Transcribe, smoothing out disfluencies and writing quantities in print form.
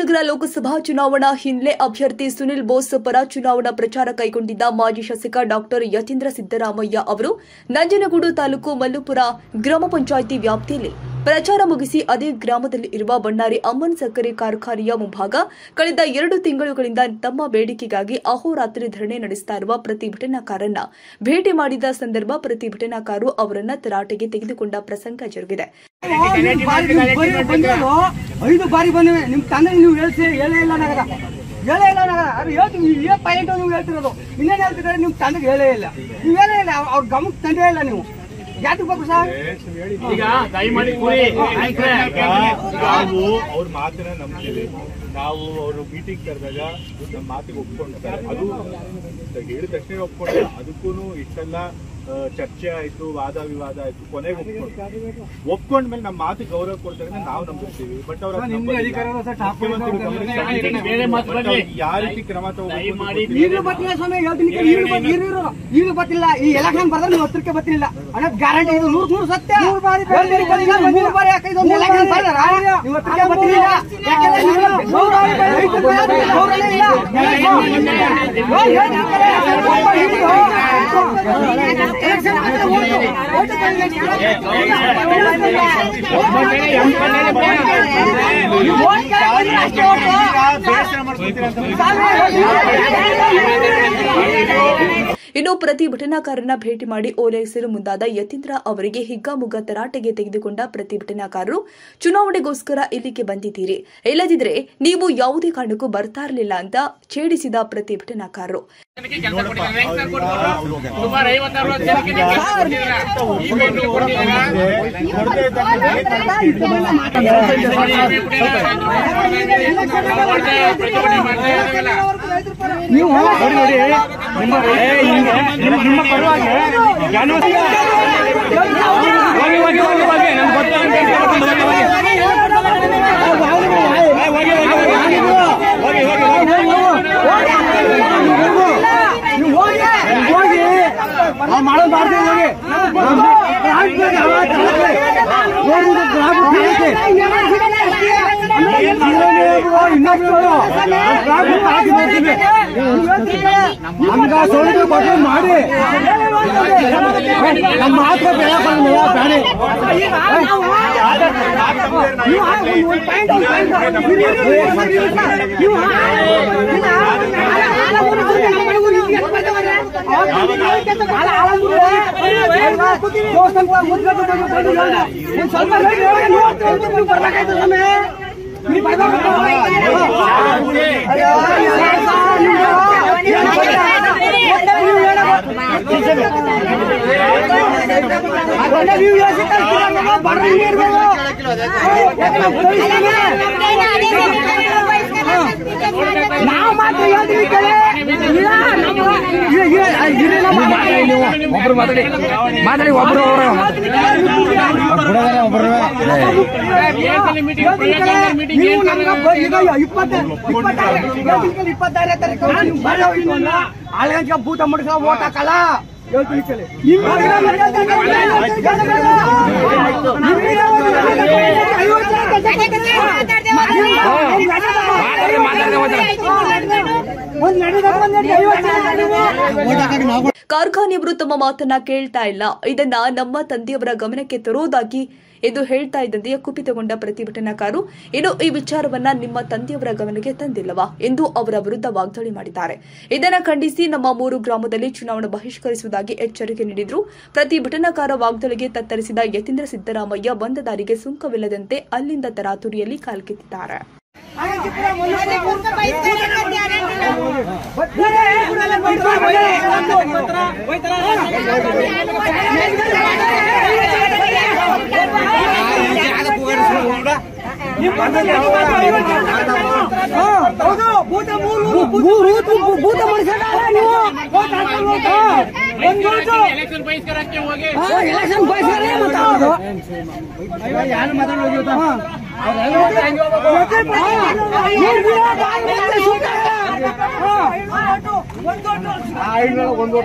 ರಾಮನಗರ ಲೋಕಸಭಾ ಚುನಾವಣಾ ಹಿನ್ನೆಲೆ ಅಭ್ಯರ್ಥಿ ಸುನಿಲ್ ಬೋಸ್ ಪರ ಚುನಾವಣಾ ಪ್ರಚಾರ ಕೈಗೊಂಡಿದ್ದ ಮಾಜಿ ಶಾಸಕ ಡಾಕ್ಟರ್ ಯತೀಂದ್ರ ಸಿದ್ದರಾಮಯ್ಯ ಅವರು ನಂಜನಗೂಡು ತಾಲೂಕು ಮಲ್ಲುಪುರ ಗ್ರಾಮ ಪಂಚಾಯಿತಿ ವ್ಯಾಪ್ತಿಯಲ್ಲಿ ಪ್ರಚಾರ ಮುಗಿಸಿ ಅದೇ ಗ್ರಾಮದಲ್ಲಿ ಇರುವ ಬಣ್ಣಾರಿ ಅಮ್ಮನ್ ಸಕ್ಕರೆ ಕಾರ್ಖಾನೆಯ ಮುಂಭಾಗ ಕಳೆದ 2 ತಿಂಗಳುಗಳಿಂದ ತಮ್ಮ ಬೇಡಿಕೆಗಾಗಿ ಅಹೋರಾತ್ರಿ ಧರಣಿ ನಡೆಸುತ್ತಾ ಇರುವ ಪ್ರತಿಭಟನಾಕಾರರನ್ನ ಭೇಟಿ ಮಾಡಿದ ಸಂದರ್ಭ ಪ್ರತಿಭಟನಾಕಾರರು ಅವರನ್ನ ತರಾಟೆಗೆ ತೆಗೆದುಕೊಂಡ ಪ್ರಸಂಗ ಜರುಗಿದೆ. 5 ಬಾರಿ ಬಂದಿವೆ ನಿಮ್ ತಂದೆ ನೀವು ಹೇಳೇ ಇಲ್ಲ ನಗರ ಅದು ಹೇಳ್ತೀವಿ ಪಾಯಿಂಟ್ ನೀವು ಹೇಳ್ತಿರೋದು ಇನ್ನೇನು ಹೇಳ್ತಿದ್ದಾರೆ ನಿಮ್ ತಂದೆಗೆ ಹೇಳೇ ಇಲ್ಲ ನೀವು ಹೇಳೇ ಇಲ್ಲ ಅವ್ರ ಗಮನಕ್ಕೆ ತಂದೇ ಇಲ್ಲ ನೀವು ಯಾತಕ್ಕೆ ಸರ್ ಈಗ ದಯಮಾಡಿ ನಾವು ಅವ್ರ ಮಾತನ್ನ ನಂಬ್ತೀವಿ. ನಾವು ಅವರು ಮೀಟಿಂಗ್ ಕರೆದಾಗ ನಮ್ಮ ಮಾತಿಗೆ ಒಪ್ಕೊಂಡಿರ್ತಾರೆ, ಅದು ಹೇಳಿದ ತಕ್ಷಣ ಒಪ್ಕೊಂಡ್ರೆ ಅದಕ್ಕೂ ಇಷ್ಟೆಲ್ಲ ಚರ್ಚೆ ಆಯ್ತು, ವಾದ ವಿವಾದ ಆಯ್ತು, ಕೊನೆಗೆ ಒಪ್ಕೊಂಡ್ಮೇಲೆ ನಮ್ಮ ಮಾತಿಗೆ ಗೌರವ ಕೊಡ್ತಾರೆ ನಾವು ನಂಬಿರ್ತೀವಿ. ಬಟ್ ಅವ್ರ ಯಾವ ರೀತಿ ಕ್ರಮ ತಗೋಬೇಕು ಈಗಲೂ ಬರ್ತಿಲ್ಲ ಸ್ವಾಮಿ, ಈಗಲೂ ಬರ್ತಿಲ್ಲ. ಈ ಎಲೆಕ್ಷನ್ ಬರ್ದ್ರೆ ನೀವು ಹತ್ರಕ್ಕೆ ಬರ್ತಿಲ್ಲ ಅನ್ನೋ ಗ್ಯಾರಂಟಿ ಇದು 100 ಸತ್ಯ. 3 ಬಾರಿ ಹಾಕಿದ್ದು ಎಲೆಕ್ಷನ್ ಬರ್ದಾರ ನೀವು ಹತ್ರಕ್ಕೆ ಬರ್ತಿಲ್ಲ. ಇನ್ನು ಪ್ರತಿಭಟನಾಕಾರರನ್ನ ಭೇಟಿ ಮಾಡಿ ಓಲೈಸಲು ಮುಂದಾದ ಯತೀಂದ್ರ ಅವರಿಗೆ ಹಿಗ್ಗಾಮುಗ್ಗಾ ತರಾಟೆಗೆ ತೆಗೆದುಕೊಂಡ ಪ್ರತಿಭಟನಾಕಾರರು ಚುನಾವಣೆಗೋಸ್ಕರ ಇಲ್ಲಿಗೆ ಬಂದಿದ್ದೀರಿ, ಇಲ್ಲದಿದ್ರೆ ನೀವು ಯಾವುದೇ ಕಾರಣಕ್ಕೂ ಬರ್ತಾ ಇರಲಿಲ್ಲ ಅಂತ ಛೇಡಿಸಿದ ಪ್ರತಿಭಟನಾಕಾರರು. ನಿಮ್ಮ ಪರವಾಗಿ ಮಾಡೋದು ಮಾಡ್ತೀವಿ ನಮ್ಗ ಸೋಲಿಗೆ ಬಗ್ಗೆ ಮಾಡಿ ನಮ್ಮ ಮಾತ್ರ ಬೇರೆ ನಾವು ಮಾತ್ರ ಒಬ್ರು ಮಾತಾಡಿ ಒಬ್ರು ಇಪ್ಪತ್ತಾರನೇ ತಾರೀಕು ಆಳ್ಗಂಚ ಬೂತ ಮುಡಿಸ ಓಟ್ ಹಾಕಲ್ಲ ಕಾರ್ಖಾನೆಯವರು ತಮ್ಮ ಮಾತನ್ನ ಕೇಳ್ತಾ ಇಲ್ಲ, ಇದನ್ನ ನಮ್ಮ ತಂದೆಯವರ ಗಮನಕ್ಕೆ ತರುವುದಾಗಿ ಎಂದು ಹೇಳ್ತಾ ಇದ್ದಂತೆಯೇ ಕುಪಿತಗೊಂಡ ಪ್ರತಿಭಟನಾಕಾರರು ಇನ್ನು ಈ ವಿಚಾರವನ್ನ ನಿಮ್ಮ ತಂದೆಯವರ ಗಮನಕ್ಕೆ ತಂದಿಲ್ಲವಾ ಎಂದು ಅವರ ವಿರುದ್ಧ ವಾಗ್ದಾಳಿ ಮಾಡಿದ್ದಾರೆ. ಇದನ್ನು ಖಂಡಿಸಿ ನಮ್ಮ 3 ಗ್ರಾಮದಲ್ಲಿ ಚುನಾವಣೆ ಬಹಿಷ್ಕರಿಸುವುದಾಗಿ ಎಚ್ಚರಿಕೆ ನೀಡಿದ್ರು. ಪ್ರತಿಭಟನಾಕಾರ ವಾಗ್ದಾಳಿಗೆ ತತ್ತರಿಸಿದ ಯತೀಂದ್ರ ಸಿದ್ದರಾಮಯ್ಯ ಬಂದ ದಾರಿಗೆ ಸುಂಕವಿಲ್ಲದಂತೆ ಅಲ್ಲಿಂದ ತರಾತುರಿಯಲ್ಲಿ ಕಾಲ್ಕಿತ್ತಿದ್ದಾರೆ. ಒಂದು